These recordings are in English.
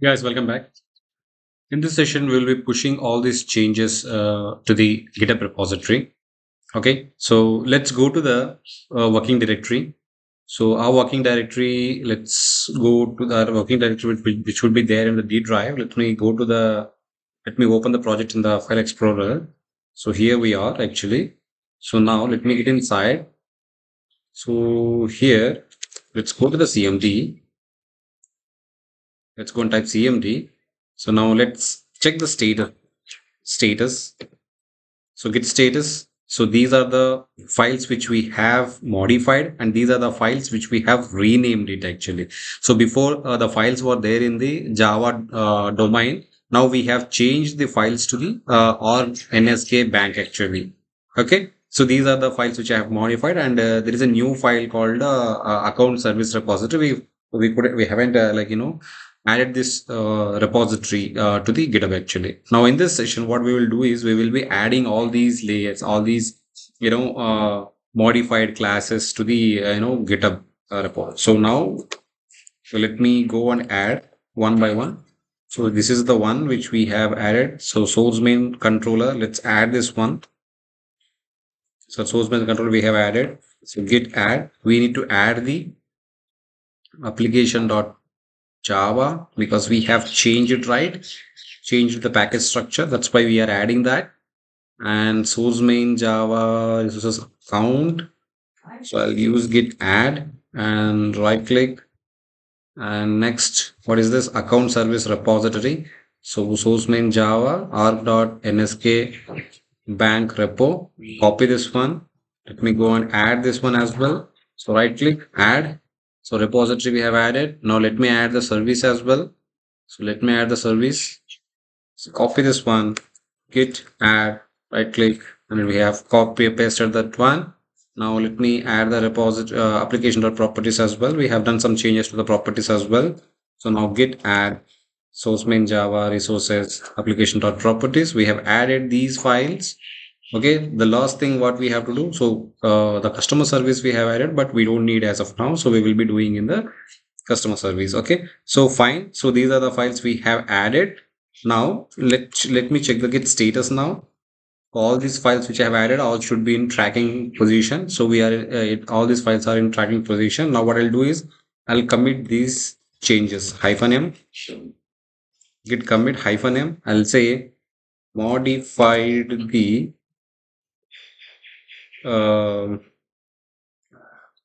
Guys, welcome back. In this session, we'll be pushing all these changes to the GitHub repository. Okay, so let's go to the working directory. So our working directory, let's go to the working directory which will be there in the D drive. Let me open the project in the File Explorer. So here we are actually. So now let me get inside. So here, let's go to the CMD. Let's go and type CMD. So now let's check the status. So git status. So these are the files which we have modified, and these are the files which we have renamed it actually. So before the files were there in the Java domain. Now we have changed the files to the or NSK bank actually. Okay. So these are the files which I have modified, and there is a new file called account service repository. We haven't added this repository to the GitHub actually. Now in this session, what we will do is we will be adding all these layers, all these modified classes to the GitHub repo. So now, let me go and add one by one. So this is the one which we have added. So source main controller, let's add this one. So source main controller we have added. So git add. We need to add the application.java because we have changed it, right? Changed the package structure. That's why we are adding that. And source main Java resources account. So I'll use git add and right click. And next, what is this? Account service repository. So source main Java arc.nsk bank repo. Copy this one. Let me go and add this one as well. So right click, add. So repository we have added. Now let me add the service as well. So let me add the service. So copy this one, git add, right click, and then we have copy pasted that one. Now let me add the repository application.properties as well. We have done some changes to the properties as well. So now git add source main Java resources application.properties. We have added these files. Okay, the last thing what we have to do. So the customer service we have added, but we don't need as of now. So we will be doing in the customer service. Okay, so fine. So these are the files we have added. Now let me check the git status now. All these files which I have added all should be in tracking position. So we are all these files are in tracking position. Now what I'll do is I'll commit these changes -m git commit -m. I'll say modified the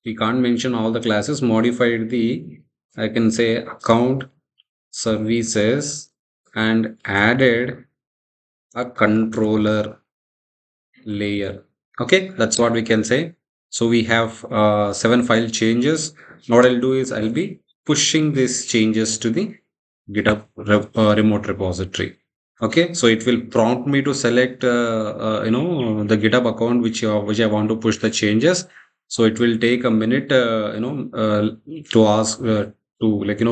we can't mention all the classes. Modified the, I can say account services and added a controller layer. Okay, that's what we can say. So we have 7 file changes. Now what I'll do is I'll be pushing these changes to the GitHub remote repository. Okay, so it will prompt me to select the GitHub account which I want to push the changes. So it will take a minute to ask to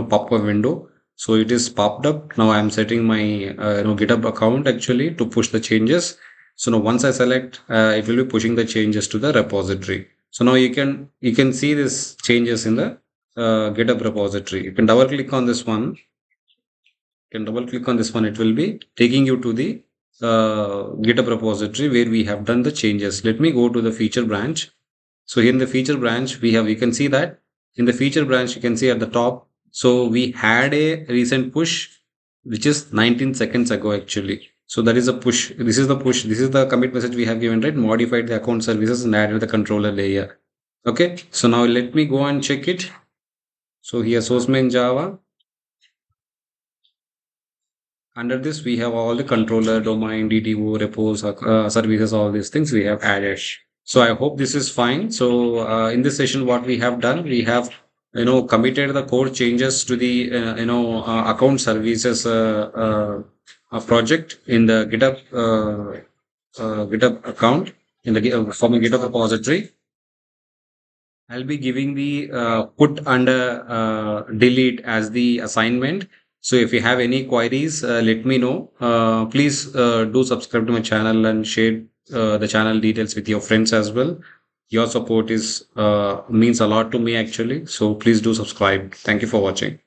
pop a window. So it is popped up. Now I'm setting my GitHub account actually to push the changes. So now once I select, it will be pushing the changes to the repository. So now you can see this changes in the GitHub repository. You can double click on this one. It will be taking you to the GitHub repository where we have done the changes. Let me go to the feature branch. So here in the feature branch, you can see that in the feature branch, you can see at the top. So we had a recent push, which is 19 seconds ago actually. So that is a push. This is the push. This is the commit message we have given, right? Modified the account services and added the controller layer. Okay. So now let me go and check it. So here source main Java. Under this, we have all the controller, domain, DTO, repos, services, all these things we have added. So I hope this is fine. So in this session, what we have done, we have committed the code changes to the account services project in the GitHub account in the from a GitHub repository. I'll be giving the put under delete as the assignment. So if you have any queries, let me know. Please do subscribe to my channel and share the channel details with your friends as well. Your support is means a lot to me actually. So please do subscribe. Thank you for watching.